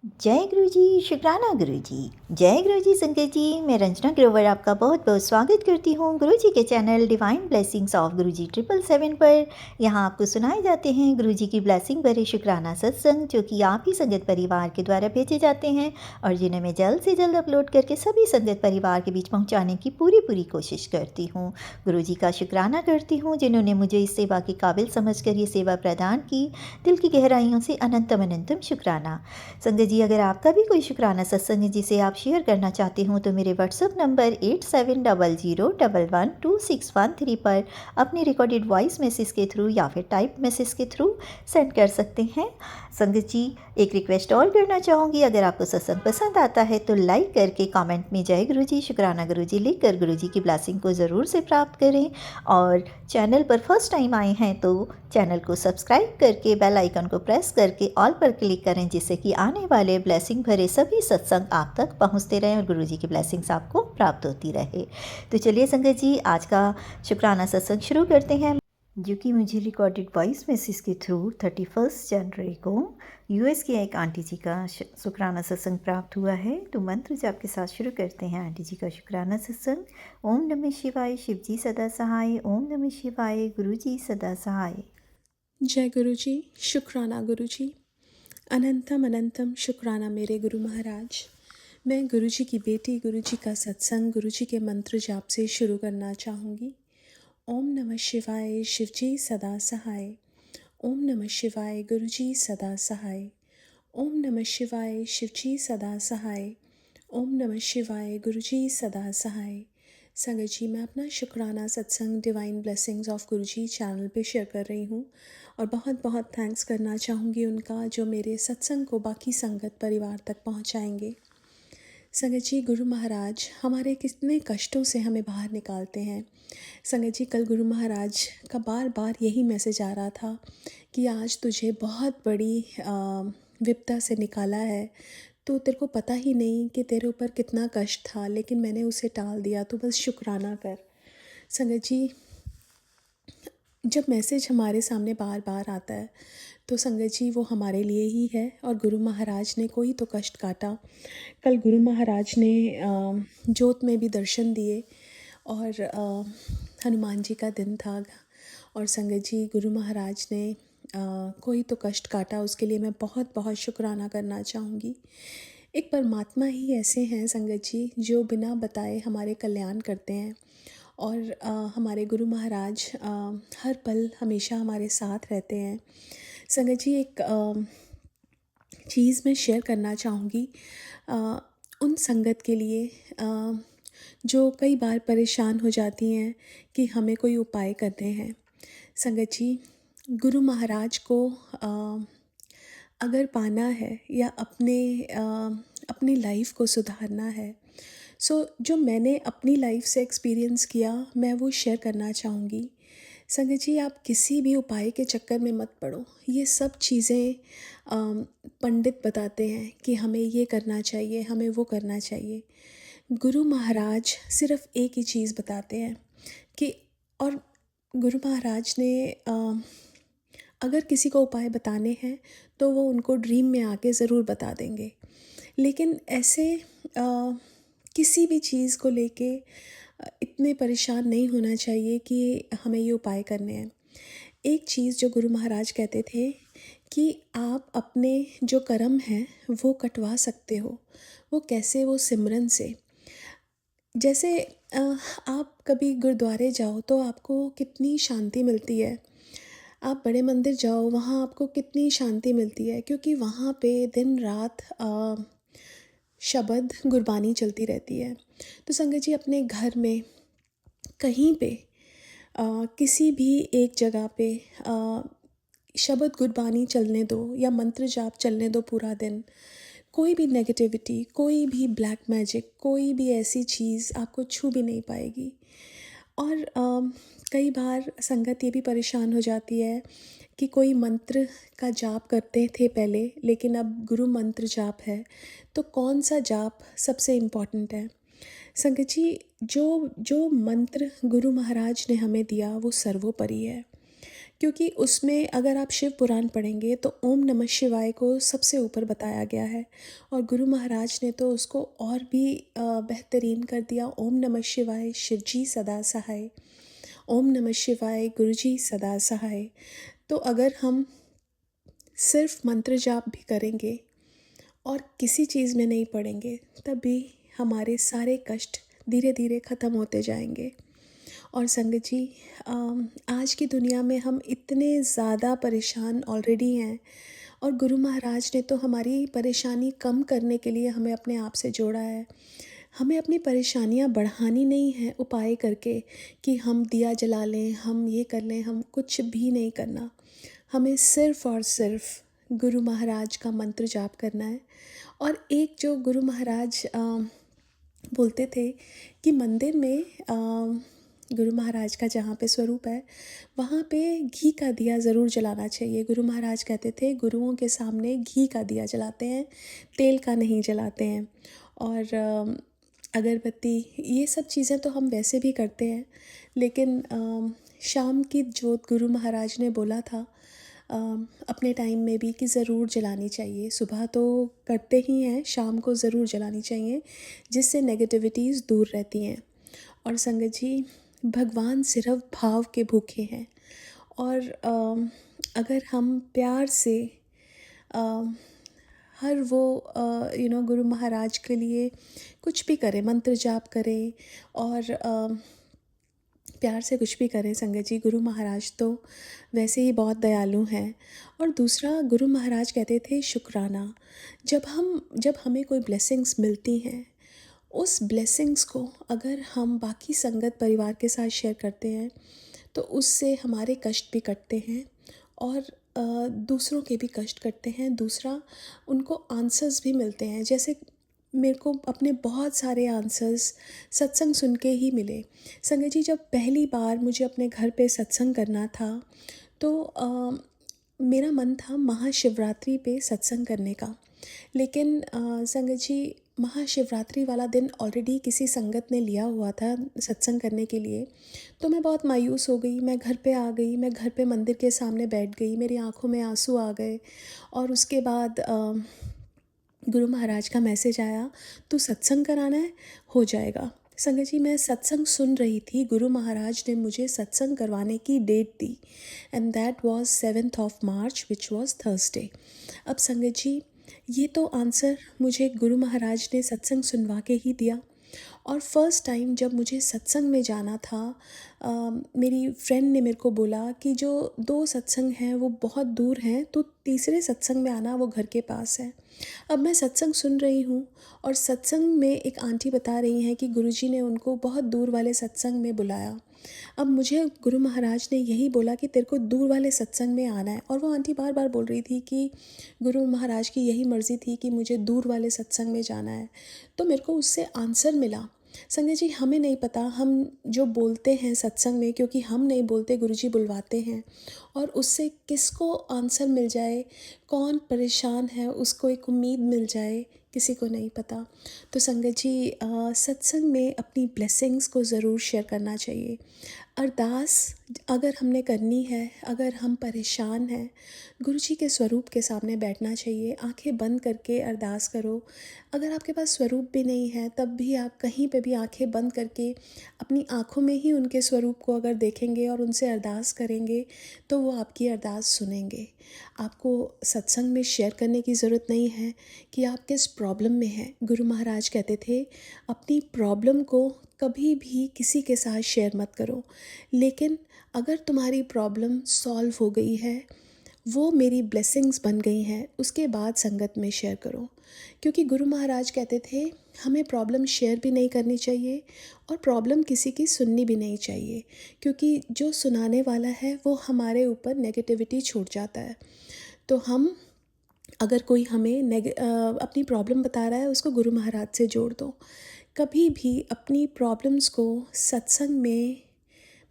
जय गुरु जी, शुक्राना गुरु जी। जय गुरु जी संगत जी, मैं रंजना ग्रोवर आपका बहुत बहुत स्वागत करती हूँ गुरु जी के चैनल डिवाइन ब्लेसिंग्स ऑफ गुरु जी 777 पर। यहाँ आपको सुनाए जाते हैं गुरु जी की ब्लेसिंग भरे शुक्राना सत्संग, जो कि आप ही संगत परिवार के द्वारा भेजे जाते हैं और जिन्हें मैं जल्द से जल्द अपलोड करके सभी संगत परिवार के बीच पहुँचाने की पूरी कोशिश करती हूँ। गुरु जी का शुक्राना करती हूँ जिन्होंने मुझे इस सेवा के काबिल समझ कर ये सेवा प्रदान की। दिल की गहराइयों से अनंतम अनंतम शुक्राना। संगत जी, अगर आपका भी कोई शुक्राना सत्संग है जिसे आप शेयर करना चाहते हो तो मेरे व्हाट्सअप नंबर 8700112613 पर अपनी रिकॉर्डेड वॉइस मैसेज के थ्रू या फिर टाइप मैसेज के थ्रू सेंड कर सकते हैं। संगत जी, एक रिक्वेस्ट और करना चाहूँगी, अगर आपको सत्संग पसंद आता है तो लाइक करके कमेंट में जय गुरु जी, शुक्राना गुरु जी लिख कर गुरु जी की ब्लेसिंग को ज़रूर से प्राप्त करें। और चैनल पर फर्स्ट टाइम आए हैं तो चैनल को सब्सक्राइब करके बेल आइकन को प्रेस करके ऑल पर क्लिक करें, जिससे कि आने वाले ब्लेसिंग भरे सभी सत्संग आप तक पहुंचते रहें और गुरु जी की ब्लेसिंग्स आपको प्राप्त होती रहे। तो चलिए संगत जी, आज का शुक्राना सत्संग शुरू करते हैं, जो कि मुझे रिकॉर्डेड वॉइस मैसेज के थ्रू 31 जनवरी को यूएस की एक आंटी जी का शुक्राना सत्संग प्राप्त हुआ है। तो मंत्र जाप के साथ शुरू करते हैं आंटी जी का शुक्राना सत्संग। ओम नमः शिवाय, शिव जी सदा सहाय। ओम नमः शिवाय, गुरु जी सदा सहाय। जय गुरु जी, शुक्राना गुरु जी, अनंतम अनंतम शुक्राना मेरे गुरु महाराज। मैं गुरु जी की बेटी गुरु जी का सत्संग गुरु जी के मंत्र जाप से शुरू करना चाहूँगी। ओम नमः शिवाय, शिव जी सदा सहाय। ओम नमः शिवाय, गुरु जी सदा सहाय। ओम नमः शिवाय, शिव जी सदा सहाय। ओम नमः शिवाय, गुरु जी सदा सहाय। संगत जी, मैं अपना शुक्राना सत्संग divine blessings of Guru ji channel पे शेयर कर रही हूँ और बहुत बहुत थैंक्स करना चाहूँगी उनका, जो मेरे सत्संग को बाकी संगत परिवार तक पहुँचाएंगे। संगत जी, गुरु महाराज हमारे कितने कष्टों से हमें बाहर निकालते हैं। संगत जी, कल गुरु महाराज का बार बार यही मैसेज आ रहा था कि आज तुझे बहुत बड़ी विपदा से निकाला है, तो तेरे को पता ही नहीं कि तेरे ऊपर कितना कष्ट था, लेकिन मैंने उसे टाल दिया, तो बस शुक्राना कर। संगत जी, जब मैसेज हमारे सामने बार बार आता है तो संगत जी वो हमारे लिए ही है, और गुरु महाराज ने कोई तो कष्ट काटा। कल गुरु महाराज ने जोत में भी दर्शन दिए और हनुमान जी का दिन था, और संगत जी गुरु महाराज ने कोई तो कष्ट काटा, उसके लिए मैं बहुत बहुत शुक्राना करना चाहूँगी। एक परमात्मा ही ऐसे हैं संगत जी, जो बिना बताए हमारे कल्याण करते हैं, और हमारे गुरु महाराज हर पल हमेशा हमारे साथ रहते हैं। संगत जी, एक चीज़ मैं शेयर करना चाहूँगी उन संगत के लिए जो कई बार परेशान हो जाती हैं कि हमें कोई उपाय करने हैं। संगत जी, गुरु महाराज को अगर पाना है या अपनी लाइफ को सुधारना है, जो मैंने अपनी लाइफ से एक्सपीरियंस किया मैं वो शेयर करना चाहूँगी। संगत जी, आप किसी भी उपाय के चक्कर में मत पड़ो। ये सब चीज़ें पंडित बताते हैं कि हमें ये करना चाहिए, हमें वो करना चाहिए। गुरु महाराज सिर्फ एक ही चीज़ बताते हैं कि, और गुरु महाराज ने अगर किसी को उपाय बताने हैं तो वो उनको ड्रीम में आके ज़रूर बता देंगे, लेकिन ऐसे किसी भी चीज़ को लेके इतने परेशान नहीं होना चाहिए कि हमें ये उपाय करने हैं। एक चीज़ जो गुरु महाराज कहते थे कि आप अपने जो कर्म हैं वो कटवा सकते हो। वो कैसे? वो सिमरन से। जैसे आप कभी गुरुद्वारे जाओ तो आपको कितनी शांति मिलती है, आप बड़े मंदिर जाओ वहाँ आपको कितनी शांति मिलती है, क्योंकि वहाँ पे दिन रात शब्द गुरबानी चलती रहती है। तो संगत जी, अपने घर में कहीं पे किसी भी एक जगह पे शब्द गुरबानी चलने दो या मंत्र जाप चलने दो पूरा दिन। कोई भी नेगेटिविटी, कोई भी ब्लैक मैजिक, कोई भी ऐसी चीज़ आपको छू भी नहीं पाएगी। और कई बार संगत ये भी परेशान हो जाती है कि कोई मंत्र का जाप करते थे पहले, लेकिन अब गुरु मंत्र जाप है, तो कौन सा जाप सबसे इम्पॉर्टेंट है? संगत जी, जो जो मंत्र गुरु महाराज ने हमें दिया वो सर्वोपरि है, क्योंकि उसमें अगर आप शिव पुराण पढ़ेंगे तो ओम नमः शिवाय को सबसे ऊपर बताया गया है, और गुरु महाराज ने तो उसको और भी बेहतरीन कर दिया। ओम नमः शिवाय शिवजी सदा सहाय, ओम नमः शिवाय गुरुजी सदा सहाय। तो अगर हम सिर्फ मंत्र जाप भी करेंगे और किसी चीज़ में नहीं पड़ेंगे, तब भी हमारे सारे कष्ट धीरे धीरे ख़त्म होते जाएंगे। और संगत जी, आज की दुनिया में हम इतने ज़्यादा परेशान ऑलरेडी हैं, और गुरु महाराज ने तो हमारी परेशानी कम करने के लिए हमें अपने आप से जोड़ा है। हमें अपनी परेशानियां बढ़ानी नहीं है उपाय करके कि हम दिया जला लें, हम ये कर लें, हम कुछ भी नहीं करना। हमें सिर्फ़ और सिर्फ गुरु महाराज का मंत्र जाप करना है। और एक जो गुरु महाराज बोलते थे कि मंदिर में गुरु महाराज का जहाँ पे स्वरूप है वहाँ पे घी का दिया ज़रूर जलाना चाहिए। गुरु महाराज कहते थे गुरुओं के सामने घी का दिया जलाते हैं, तेल का नहीं जलाते हैं। और अगरबत्ती, ये सब चीज़ें तो हम वैसे भी करते हैं, लेकिन शाम की जोत गुरु महाराज ने बोला था अपने टाइम में भी कि ज़रूर जलानी चाहिए। सुबह तो करते ही हैं, शाम को ज़रूर जलानी चाहिए, जिससे नेगेटिविटीज़ दूर रहती हैं। और संगत जी, भगवान सिर्फ भाव के भूखे हैं, और अगर हम प्यार से हर वो गुरु महाराज के लिए कुछ भी करें, मंत्र जाप करें और प्यार से कुछ भी करें संगत जी, गुरु महाराज तो वैसे ही बहुत दयालु हैं। और दूसरा, गुरु महाराज कहते थे शुक्राना। जब हमें कोई ब्लेसिंग्स मिलती हैं, उस ब्लेसिंग्स को अगर हम बाकी संगत परिवार के साथ शेयर करते हैं तो उससे हमारे कष्ट भी कटते हैं और दूसरों के भी कष्ट कटते हैं। दूसरा, उनको आंसर्स भी मिलते हैं। जैसे मेरे को अपने बहुत सारे आंसर्स सत्संग सुन के ही मिले। संगत जी, जब पहली बार मुझे अपने घर पे सत्संग करना था तो मेरा मन था महाशिवरात्रि पे सत्संग करने का। लेकिन संगत जी, महाशिवरात्रि वाला दिन ऑलरेडी किसी संगत ने लिया हुआ था सत्संग करने के लिए। तो मैं बहुत मायूस हो गई। मैं घर पे आ गई, मैं घर पे मंदिर के सामने बैठ गई, मेरी आंखों में आंसू आ गए। और उसके बाद गुरु महाराज का मैसेज आया, तू सत्संग कराना है, हो जाएगा। संगत जी, मैं सत्संग सुन रही थी, गुरु महाराज ने मुझे सत्संग करवाने की डेट दी, and that was 7th of March, which was Thursday. अब संगत जी, ये तो आंसर मुझे गुरु महाराज ने सत्संग सुनवा के ही दिया। और फर्स्ट टाइम जब मुझे सत्संग में जाना था, मेरी फ्रेंड ने मेरे को बोला कि जो 2 सत्संग हैं वो बहुत दूर हैं, तो तीसरे सत्संग में आना, वो घर के पास है। अब मैं सत्संग सुन रही हूँ और सत्संग में एक आंटी बता रही हैं कि गुरुजी ने उनको बहुत दूर वाले सत्संग में बुलाया। अब मुझे गुरु महाराज ने यही बोला कि तेरे को दूर वाले सत्संग में आना है, और वो आंटी बार बार बोल रही थी कि गुरु महाराज की यही मर्ज़ी थी कि मुझे दूर वाले सत्संग में जाना है। तो मेरे को उससे आंसर मिला। संजय जी, हमें नहीं पता हम जो बोलते हैं सत्संग में, क्योंकि हम नहीं बोलते, गुरुजी बुलवाते हैं, और उससे किसको आंसर मिल जाए, कौन परेशान है उसको एक उम्मीद मिल जाए, किसी को नहीं पता। तो संगत जी, सत्संग में अपनी ब्लेसिंग्स को ज़रूर शेयर करना चाहिए। अरदास अगर हमने करनी है, अगर हम परेशान हैं, गुरुजी के स्वरूप के सामने बैठना चाहिए, आंखें बंद करके अरदास करो। अगर आपके पास स्वरूप भी नहीं है, तब भी आप कहीं पे भी आंखें बंद करके अपनी आंखों में ही उनके स्वरूप को अगर देखेंगे और उनसे अरदास करेंगे, तो वो आपकी अरदास सुनेंगे। आपको सत्संग में शेयर करने की ज़रूरत नहीं है कि आप किस प्रॉब्लम में हैं। गुरु महाराज कहते थे, अपनी प्रॉब्लम को कभी भी किसी के साथ शेयर मत करो, लेकिन अगर तुम्हारी प्रॉब्लम सॉल्व हो गई है, वो मेरी ब्लेसिंग्स बन गई हैं, उसके बाद संगत में शेयर करो। क्योंकि गुरु महाराज कहते थे, हमें प्रॉब्लम शेयर भी नहीं करनी चाहिए और प्रॉब्लम किसी की सुननी भी नहीं चाहिए, क्योंकि जो सुनाने वाला है वो हमारे ऊपर नेगेटिविटी छोड़ जाता है। तो हम, अगर कोई हमें अपनी प्रॉब्लम बता रहा है, उसको गुरु महाराज से जोड़ दो। कभी भी अपनी प्रॉब्लम्स को सत्संग में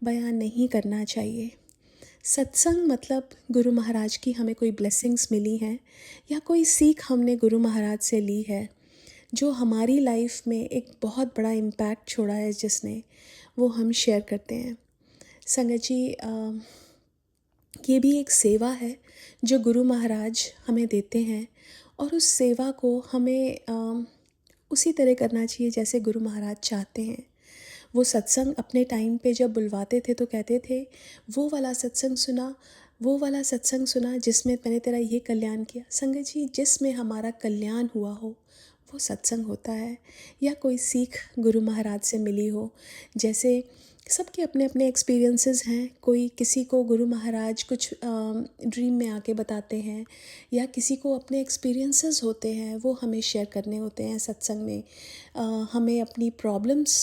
बयान नहीं करना चाहिए। सत्संग मतलब गुरु महाराज की हमें कोई ब्लेसिंग्स मिली हैं या कोई सीख हमने गुरु महाराज से ली है, जो हमारी लाइफ में एक बहुत बड़ा इम्पैक्ट छोड़ा है जिसने, वो हम शेयर करते हैं। संगत जी, ये भी एक सेवा है जो गुरु महाराज हमें देते हैं, और उस सेवा को हमें उसी तरह करना चाहिए जैसे गुरु महाराज चाहते हैं। वो सत्संग अपने टाइम पे जब बुलवाते थे तो कहते थे, वो वाला सत्संग सुना, वो वाला सत्संग सुना जिसमें मैंने तेरा ये कल्याण किया। संगत जी, जिसमें हमारा कल्याण हुआ हो वो सत्संग होता है, या कोई सीख गुरु महाराज से मिली हो। जैसे सबके अपने अपने एक्सपीरियंसेस हैं। कोई, किसी को गुरु महाराज कुछ ड्रीम में आके बताते हैं, या किसी को अपने एक्सपीरियंसेस होते हैं वो हमें शेयर करने होते हैं सत्संग में। हमें अपनी प्रॉब्लम्स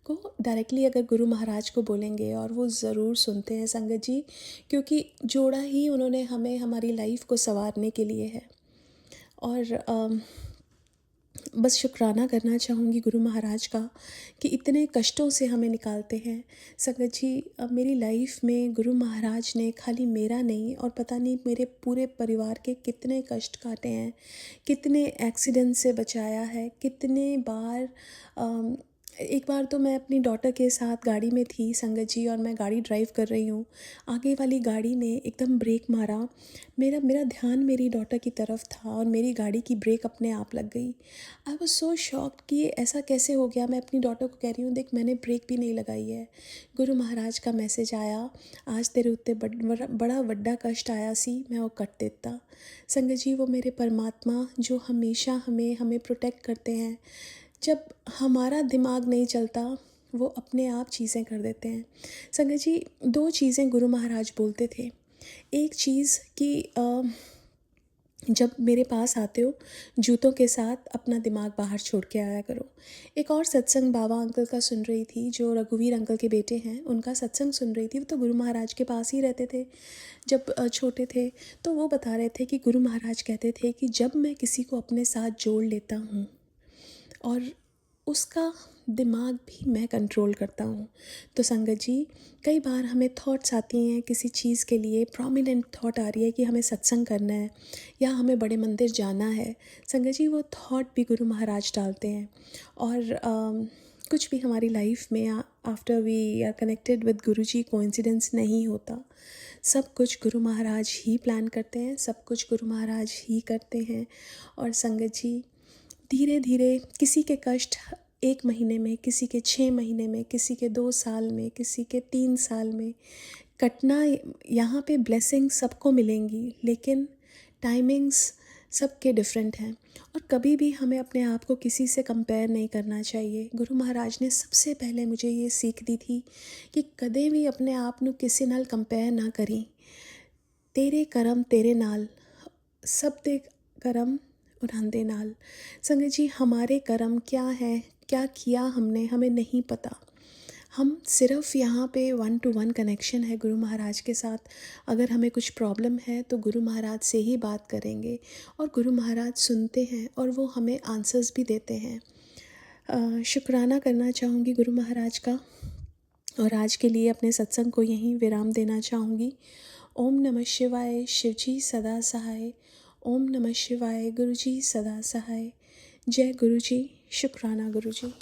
को डायरेक्टली अगर गुरु महाराज को बोलेंगे, और वो ज़रूर सुनते हैं संगत जी, क्योंकि जोड़ा ही उन्होंने हमें हमारी लाइफ को संवारने के लिए है। और बस शुक्राना करना चाहूँगी गुरु महाराज का कि इतने कष्टों से हमें निकालते हैं। संगत जी, मेरी लाइफ में गुरु महाराज ने खाली मेरा नहीं, और पता नहीं मेरे पूरे परिवार के कितने कष्ट काटे हैं, कितने एक्सीडेंट से बचाया है, कितने बार एक बार तो मैं अपनी डॉटर के साथ गाड़ी में थी संगत जी, और मैं गाड़ी ड्राइव कर रही हूँ। आगे वाली गाड़ी ने एकदम ब्रेक मारा, मेरा ध्यान मेरी डॉटर की तरफ था, और मेरी गाड़ी की ब्रेक अपने आप लग गई। आई वॉज सो शॉक्ड कि ये ऐसा कैसे हो गया। मैं अपनी डॉटर को कह रही हूँ, देख मैंने ब्रेक भी नहीं लगाई है। गुरु महाराज का मैसेज आया, आज तेरे उत्ते बड़ा वड्डा कष्ट आया सी, मैं वो कट देता। संगत जी, वो मेरे परमात्मा जो हमेशा हमें प्रोटेक्ट करते हैं। जब हमारा दिमाग नहीं चलता वो अपने आप चीज़ें कर देते हैं। संगत जी, 2 चीज़ें गुरु महाराज बोलते थे। एक चीज़ कि जब मेरे पास आते हो जूतों के साथ अपना दिमाग बाहर छोड़ के आया करो। एक और सत्संग बाबा अंकल का सुन रही थी, जो रघुवीर अंकल के बेटे हैं, उनका सत्संग सुन रही थी। वो तो गुरु महाराज के पास ही रहते थे जब छोटे थे। तो वो बता रहे थे कि गुरु महाराज कहते थे कि जब मैं किसी को अपने साथ जोड़ लेता हूँ और उसका दिमाग भी मैं कंट्रोल करता हूँ। तो संगत जी, कई बार हमें थॉट्स आती हैं किसी चीज़ के लिए, प्रोमिनेंट थॉट आ रही है कि हमें सत्संग करना है या हमें बड़े मंदिर जाना है। संगत जी, वो थॉट भी गुरु महाराज डालते हैं। और कुछ भी हमारी लाइफ में after we are connected with Guru ji, coincidence नहीं होता। सब कुछ गुरु महाराज ही प्लान करते हैं, सब कुछ गुरु महाराज ही करते हैं। और संगत जी, धीरे धीरे किसी के कष्ट 1 महीने में, किसी के 6 महीने में, किसी के 2 साल में, किसी के 3 साल में कटना। यहाँ पे ब्लेसिंग सबको मिलेंगी, लेकिन टाइमिंग्स सबके डिफरेंट हैं। और कभी भी हमें अपने आप को किसी से कंपेयर नहीं करना चाहिए। गुरु महाराज ने सबसे पहले मुझे ये सीख दी थी कि कदे भी अपने आप ਨੂੰ ਕਿਸੇ ਨਾਲ कंपेयर ना करी। तेरे करम तेरे नाल, सब दे करम उन्हांदे नाल। संगत जी, हमारे कर्म क्या है, क्या किया हमने, हमें नहीं पता। हम सिर्फ यहाँ पे 1 to 1 कनेक्शन है गुरु महाराज के साथ। अगर हमें कुछ प्रॉब्लम है तो गुरु महाराज से ही बात करेंगे, और गुरु महाराज सुनते हैं और वो हमें आंसर्स भी देते हैं। शुक्राना करना चाहूँगी गुरु महाराज का, और आज के लिए अपने सत्संग को यहीं विराम देना चाहूँगी। ओम नमः शिवाय, शिवजी सदा सहाय। ओम नमः शिवाय, गुरुजी सदा सहाय। जय गुरुजी, शुक्राना गुरुजी।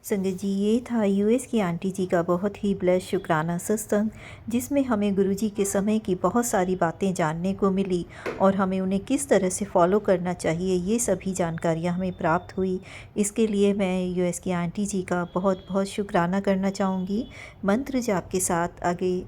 संगत जी, ये था यूएस की आंटी जी का बहुत ही ब्लेस शुक्राना सत्संग, जिसमें हमें गुरुजी के समय की बहुत सारी बातें जानने को मिली, और हमें उन्हें किस तरह से फॉलो करना चाहिए ये सभी जानकारियाँ हमें प्राप्त हुई। इसके लिए मैं यूएस की आंटी जी का बहुत बहुत शुक्राना करना चाहूँगी। मंत्र जाप के साथ आगे